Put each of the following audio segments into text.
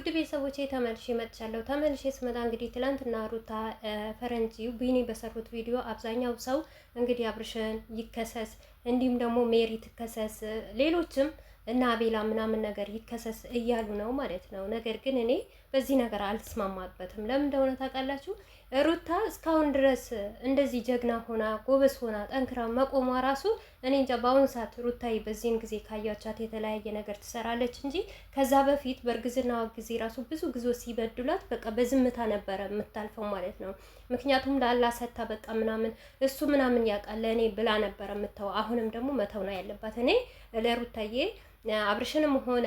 ውድ ቤተሰቦቼ ተመልሼ መጥቻለሁ። ተመልሼ ስመጣ እንግዲህ ትላንትና ሩታ ፈረንጂው ቢኒ በሰሩት ቪዲዮ አብዛኛው ሰው እንግዲህ አብርሽን ይከሰስ፣ እንዲሁም ደግሞ ሜሪ ትከሰስ፣ ሌሎችም እና አቤላ ምናምን ነገር ይከሰስ እያሉ ነው ማለት ነው። ነገር ግን እኔ በዚህ ነገር አልተስማማበትም። ለምን እንደሆነ ታውቃላችሁ? ሩታ እስካሁን ድረስ እንደዚህ ጀግና ሆና ጎበዝ ሆና ጠንክራ መቆሟ ራሱ እኔ እንጃ። በአሁኑ ሰዓት ሩታዬ በዚህን ጊዜ ካያቻት የተለያየ ነገር ትሰራለች እንጂ ከዛ በፊት በእርግዝና ጊዜ ራሱ ብዙ ጊዜ ሲበድሏት በቃ በዝምታ ነበረ የምታልፈው ማለት ነው። ምክንያቱም ላላ ሰታ በቃ ምናምን እሱ ምናምን ያውቃል ለእኔ ብላ ነበረ የምተው። አሁንም ደግሞ መተው ነው ያለባት። እኔ ለሩታዬ አብርሽንም ሆነ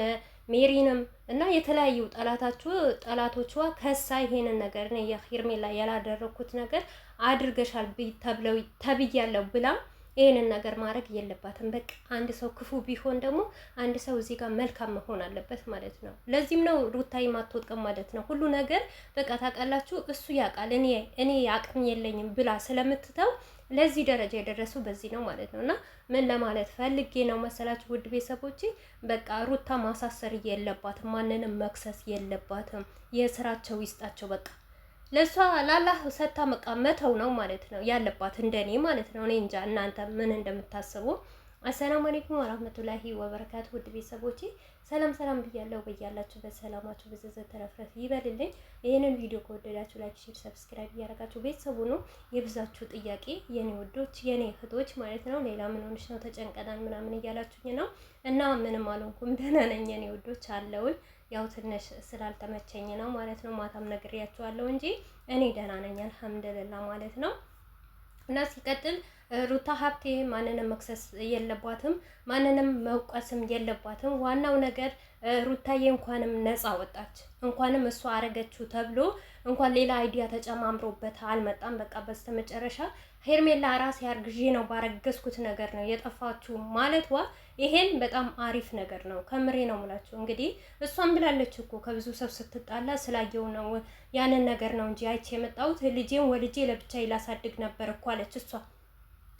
ሜሪንም እና የተለያዩ ጠላቶቿ ከሳ ይሄንን ነገር ነው የሄርሜላ ያላደረኩት ነገር አድርገሻል ተብያለሁ ብላ ይሄንን ነገር ማድረግ የለባትም። በቃ አንድ ሰው ክፉ ቢሆን ደግሞ አንድ ሰው እዚህ ጋር መልካም መሆን አለበት ማለት ነው። ለዚህም ነው ሩታዬ ማትወጥቀም ማለት ነው። ሁሉ ነገር በቃ ታውቃላችሁ፣ እሱ ያውቃል እኔ አቅም የለኝም ብላ ስለምትተው ለዚህ ደረጃ የደረሱ በዚህ ነው ማለት ነው። እና ምን ለማለት ፈልጌ ነው መሰላችሁ ውድ ቤተሰቦቼ፣ በቃ ሩታ ማሳሰር የለባትም፣ ማንንም መክሰስ የለባትም። የስራቸው ይስጣቸው በቃ ለሷ ላላህ ሰታ መቃ መተው ነው ማለት ነው ያለባት፣ እንደኔ ማለት ነው። እኔ እንጃ እናንተ ምን እንደምታስቡ። አሰላሙ አለይኩም ወራህመቱላሂ ወበረካቱ ውድ ቤተሰቦቼ፣ ሰላም ብያለሁ። በያላችሁበት ሰላማችሁ በዘዘ ተረፍረፍ ይበልልኝ። ይሄንን ቪዲዮ ከወደዳችሁ ላይክ፣ ሼር፣ ሰብስክራይብ እያደረጋችሁ ቤተሰቡ ነው የብዛችሁ ጥያቄ የኔ ወዶች የኔ እህቶች ማለት ነው። ሌላ ምን ሆነሽ ነው ተጨንቀናል ምናምን እያላችሁኝ ነው። እና ምንም አልሆንኩም ደህና ነኝ የኔ ወዶች አለውኝ። ያው ትንሽ ስላልተመቸኝ ነው ማለት ነው። ማታም ነግሬያችኋለሁ እንጂ እኔ ደህና ነኝ አልሐምዱሊላህ ማለት ነው። እና ሲቀጥል ሩታ ሀብቴ ማንንም መክሰስ የለባትም፣ ማንንም መውቀስም የለባትም። ዋናው ነገር ሩታዬ እንኳንም ነፃ ወጣች፣ እንኳንም እሷ አረገችው ተብሎ እንኳን ሌላ አይዲያ ተጨማምሮበት አልመጣም። በቃ በስተመጨረሻ ሄርሜላ ራሴ አርግዤ ነው ባረገዝኩት ነገር ነው የጠፋችሁ ማለቷ ይሄን በጣም አሪፍ ነገር ነው። ከምሬ ነው ሙላችሁ። እንግዲህ እሷም ብላለች እኮ ከብዙ ሰው ስትጣላ ስላየው ነው ያንን ነገር ነው እንጂ አይቼ የመጣሁት ልጄን ወልጄ ለብቻዬ ላሳድግ ነበር እኮ አለች እሷ።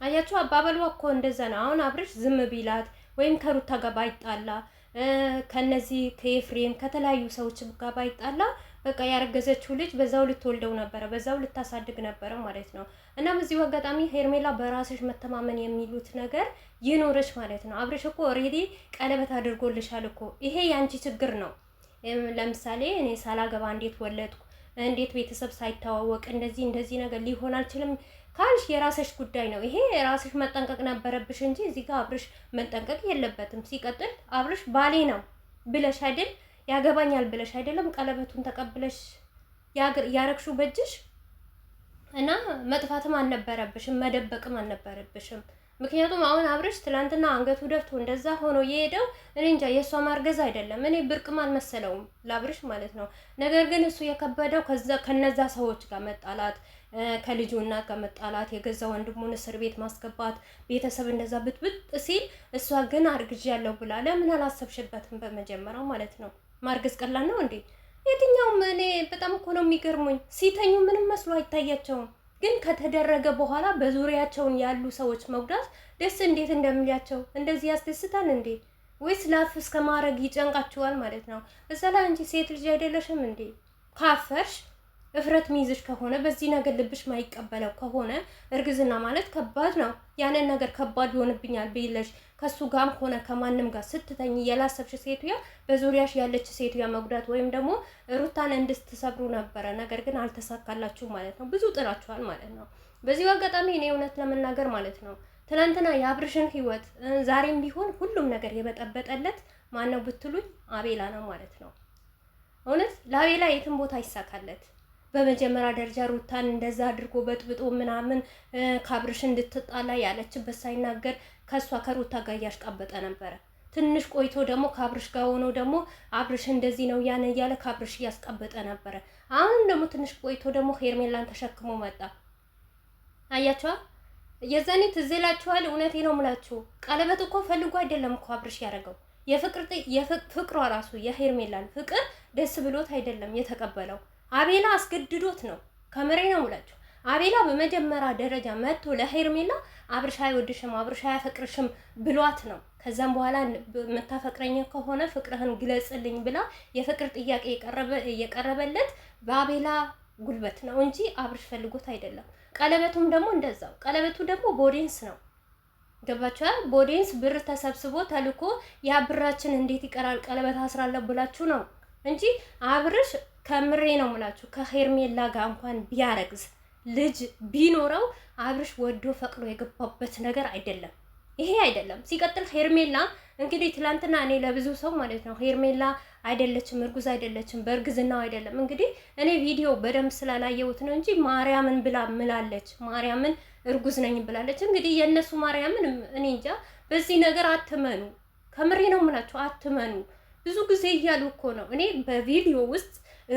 አያችሁ አባበሏ እኮ እንደዛ ነው። አሁን አብርሽ ዝም ቢላት ወይም ከሩታ ጋር ባይጣላ ከነዚህ ከኤፍሬም ከተለያዩ ሰዎች ጋር ባይጣላ በቃ ያረገዘችው ልጅ በዛው ልትወልደው ነበረ፣ በዛው ልታሳድግ ነበረ ማለት ነው። እና በዚሁ አጋጣሚ ሄርሜላ በራስሽ መተማመን የሚሉት ነገር ይኖርሽ ማለት ነው። አብርሽ እኮ ኦልሬዲ ቀለበት አድርጎልሻል እኮ። ይሄ ያንቺ ችግር ነው። ለምሳሌ እኔ ሳላገባ እንዴት ወለድኩ፣ እንዴት ቤተሰብ ሳይተዋወቅ እንደዚህ ነገር ሊሆን አልችልም ካልሽ የራስሽ ጉዳይ ነው። ይሄ የራስሽ መጠንቀቅ ነበረብሽ እንጂ እዚህ ጋር አብርሽ መጠንቀቅ የለበትም። ሲቀጥል አብርሽ ባሌ ነው ብለሽ አይደል ያገባኛል ብለሽ አይደለም ቀለበቱን ተቀብለሽ ያረግሽው በእጅሽ እና መጥፋትም አልነበረብሽም፣ መደበቅም አልነበረብሽም። ምክንያቱም አሁን አብርሽ ትላንትና አንገቱ ደፍቶ እንደዛ ሆኖ የሄደው እኔ እንጃ የእሷ ማርገዝ አይደለም እኔ ብርቅም አልመሰለውም ለአብርሽ ማለት ነው። ነገር ግን እሱ የከበደው ከነዛ ሰዎች ጋር መጣላት፣ ከልጁ እናት ጋር መጣላት፣ የገዛ ወንድሙን እስር ቤት ማስገባት፣ ቤተሰብ እንደዛ ብጥብጥ ሲል እሷ ግን አርግዣለሁ ብላ ለምን አላሰብሽበትም በመጀመሪያው ማለት ነው? ማርገዝ ቀላል ነው እንዴ? የትኛውም እኔ በጣም እኮ ነው የሚገርሙኝ። ሲተኙ ምንም መስሎ አይታያቸውም፣ ግን ከተደረገ በኋላ በዙሪያቸውን ያሉ ሰዎች መጉዳት ደስ እንዴት እንደሚላቸው እንደዚህ ያስደስታል እንዴ? ወይስ ላፍ እስከ ማድረግ ይጨንቃችኋል ማለት ነው? እዛ ላይ እንጂ ሴት ልጅ አይደለሽም እንዴ? ካፈርሽ እፍረት ሚይዝሽ ከሆነ በዚህ ነገር ልብሽ ማይቀበለው ከሆነ እርግዝና ማለት ከባድ ነው። ያንን ነገር ከባድ ይሆንብኛል ብለሽ ከሱ ጋርም ሆነ ከማንም ጋር ስትተኝ ያላሰብሽ ሴትያ በዙሪያሽ ያለች ሴትያ መጉዳት ወይም ደግሞ ሩታን እንድትሰብሩ ነበረ። ነገር ግን አልተሳካላችሁ ማለት ነው። ብዙ ጥራችኋል ማለት ነው። በዚሁ አጋጣሚ እኔ እውነት ለመናገር ማለት ነው ትናንትና የአብርሽን ህይወት ዛሬም ቢሆን ሁሉም ነገር የበጠበጠለት ማነው ብትሉኝ አቤላ ነው ማለት ነው። እውነት ለአቤላ የትም ቦታ ይሳካለት። በመጀመሪያ ደረጃ ሩታን እንደዛ አድርጎ በጥብጦ ምናምን ከአብርሽ እንድትጣላ ያለችበት ሳይናገር ከሷ ከሩታ ጋር እያሽቃበጠ ነበረ። ትንሽ ቆይቶ ደግሞ ከአብርሽ ጋር ሆኖ ደግሞ አብርሽ እንደዚህ ነው ያን እያለ ከአብርሽ እያስቃበጠ ነበረ። አሁን ደግሞ ትንሽ ቆይቶ ደግሞ ሄርሜላን ተሸክሞ መጣ። አያችኋ? የዛኔ ትዝ ይላችኋል። እውነቴ ነው የምላችሁ ቀለበት እኮ ፈልጎ አይደለም እኮ አብርሽ ያደረገው። የፍቅሯ ራሱ የሄርሜላን ፍቅር ደስ ብሎት አይደለም የተቀበለው። አቤላ አስገድዶት ነው። ከምሬ ነው ሙላችሁ። አቤላ በመጀመሪያ ደረጃ መጥቶ ለሄርሜላ አብርሽ አይወድሽም፣ አብርሽ አያፈቅርሽም ብሏት ነው። ከዛም በኋላ የምታፈቅረኝ ከሆነ ፍቅርህን ግለጽልኝ ብላ የፍቅር ጥያቄ የቀረበለት በአቤላ ጉልበት ነው እንጂ አብርሽ ፈልጎት አይደለም። ቀለበቱም ደግሞ እንደዛው። ቀለበቱ ደግሞ ቦዲንስ ነው። ገባችኋል? ቦዲንስ ብር ተሰብስቦ ተልኮ ያ ብራችን እንዴት ይቀራል ቀለበት አስራለሁ ብላችሁ ነው እንጂ አብርሽ ከምሬ ነው የምላችሁ ከሄርሜላ ጋር እንኳን ቢያረግዝ ልጅ ቢኖረው አብርሽ ወዶ ፈቅዶ የገባበት ነገር አይደለም። ይሄ አይደለም። ሲቀጥል ሄርሜላ እንግዲህ ትላንትና እኔ ለብዙ ሰው ማለት ነው ሄርሜላ አይደለችም፣ እርጉዝ አይደለችም፣ በእርግዝናው አይደለም። እንግዲህ እኔ ቪዲዮ በደንብ ስላላየሁት ነው እንጂ ማርያምን ብላ ምላለች፣ ማርያምን እርጉዝ ነኝ ብላለች። እንግዲህ የእነሱ ማርያምን እኔ እንጃ። በዚህ ነገር አትመኑ፣ ከምሬ ነው የምላችሁ አትመኑ። ብዙ ጊዜ እያሉ እኮ ነው። እኔ በቪዲዮ ውስጥ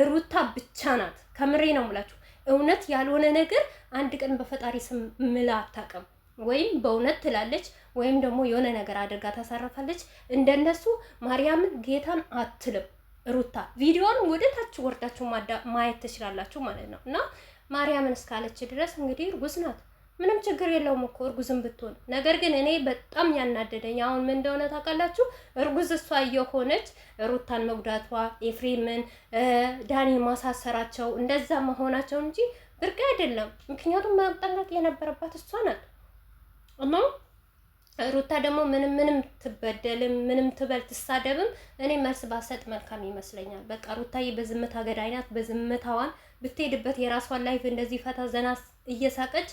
ሩታ ብቻ ናት፣ ከምሬ ነው የምላችሁ። እውነት ያልሆነ ነገር አንድ ቀን በፈጣሪ ስም ምላ አታውቅም። ወይም በእውነት ትላለች ወይም ደግሞ የሆነ ነገር አድርጋ ታሳርፋለች። እንደነሱ ማርያምን ጌታን አትልም ሩታ። ቪዲዮውን ወደ ታች ወርዳችሁ ማየት ትችላላችሁ ማለት ነው። እና ማርያምን እስካለች ድረስ እንግዲህ እርጉዝ ናት። ምንም ችግር የለውም እኮ እርጉዝም ብትሆን። ነገር ግን እኔ በጣም ያናደደኝ አሁን ምን እንደሆነ ታውቃላችሁ? እርጉዝ እሷ እየሆነች ሩታን መጉዳቷ፣ ኤፍሬምን ዳኒ ማሳሰራቸው እንደዛ መሆናቸው እንጂ ብርቅ አይደለም። ምክንያቱም መጠንቀቅ የነበረባት እሷ ናት። እና ሩታ ደግሞ ምንም ትበደልም ምንም ትበል ትሳደብም እኔ መልስ ባሰጥ መልካም ይመስለኛል። በቃ ሩታዬ በዝምታ ገዳይ ናት። በዝምታዋን ብትሄድበት የራሷን ላይፍ እንደዚህ ፈታ ዘና እየሳቀች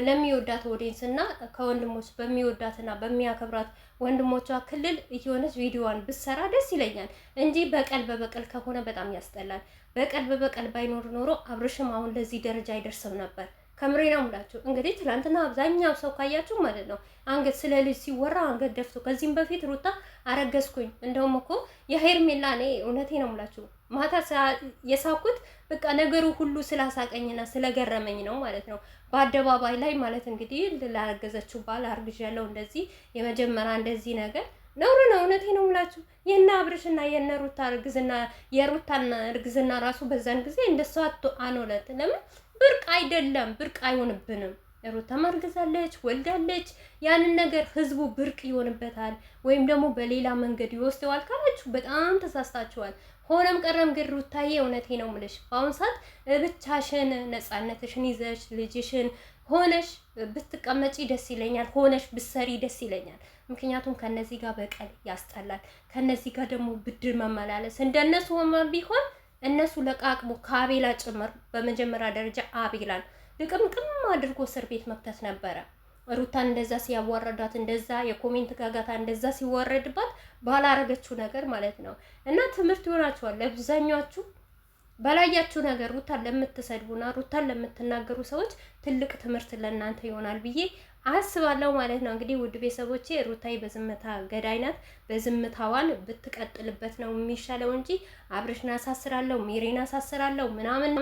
ለሚወዳት ኦዲየንስ እና ከወንድሞች በሚወዳትና በሚያከብራት ወንድሞቿ ክልል እየሆነች ቪዲዮዋን ብትሰራ ደስ ይለኛል እንጂ በቀል በበቀል ከሆነ በጣም ያስጠላል። በቀል በበቀል ባይኖር ኖሮ አብርሽም አሁን ለዚህ ደረጃ አይደርስም ነበር። ከምሬ ነው የምላችሁ። እንግዲህ ትናንትና አብዛኛው ሰው ካያችሁ ማለት ነው አንገት ስለ ልጅ ሲወራ አንገት ደፍቶ፣ ከዚህም በፊት ሩታ አረገዝኩኝ እንደውም እኮ የሄርሜላ እኔ እውነቴ ነው የምላችሁ ማታ የሳኩት በቃ ነገሩ ሁሉ ስላሳቀኝና ስለገረመኝ ነው ማለት ነው። በአደባባይ ላይ ማለት እንግዲህ ላረገዘችው ባል አርግዣለሁ እንደዚህ የመጀመሪያ እንደዚህ ነገር ነውር ነው። እውነቴ ነው የምላችሁ የነ አብርሽና የነ ሩታ እርግዝና የሩታና እርግዝና ራሱ በዛን ጊዜ እንደሷ አኖለት ለምን ብርቅ አይደለም፣ ብርቅ አይሆንብንም። ሩታ ማርገዛለች ወልዳለች። ያንን ነገር ህዝቡ ብርቅ ይሆንበታል ወይም ደግሞ በሌላ መንገድ ይወስደዋል ካላችሁ በጣም ተሳስታችኋል። ሆነም ቀረም ግን ሩታዬ እውነቴ ነው የምልሽ በአሁን ሰዓት ብቻሽን ነፃነትሽን ይዘሽ ልጅሽን ሆነሽ ብትቀመጪ ደስ ይለኛል፣ ሆነሽ ብትሰሪ ደስ ይለኛል። ምክንያቱም ከነዚህ ጋር በቀል ያስጠላል። ከነዚህ ጋር ደግሞ ብድር መመላለስ እንደነሱ ቢሆን እነሱ ለቃቅሞ ከአቤላ ጭምር በመጀመሪያ ደረጃ አቤላን ልቅምቅም አድርጎ እስር ቤት መክተት ነበረ። ሩታን እንደዛ ሲያዋረዳት እንደዛ የኮሜንት ጋጋታ እንደዛ ሲወረድባት ባላረገችው ነገር ማለት ነው። እና ትምህርት ይሆናችኋል ለብዛኛችሁ በላያችሁ ነገር ሩታን ለምትሰድቡና ሩታን ለምትናገሩ ሰዎች ትልቅ ትምህርት ለእናንተ ይሆናል ብዬ አስባለሁ ማለት ነው። እንግዲህ ውድ ቤተሰቦቼ ሩታዬ በዝምታ ገዳይ ናት። በዝምታዋን ብትቀጥልበት ነው የሚሻለው እንጂ አብርሽን አሳስራለሁ ሜሪን አሳስራለሁ ምናምን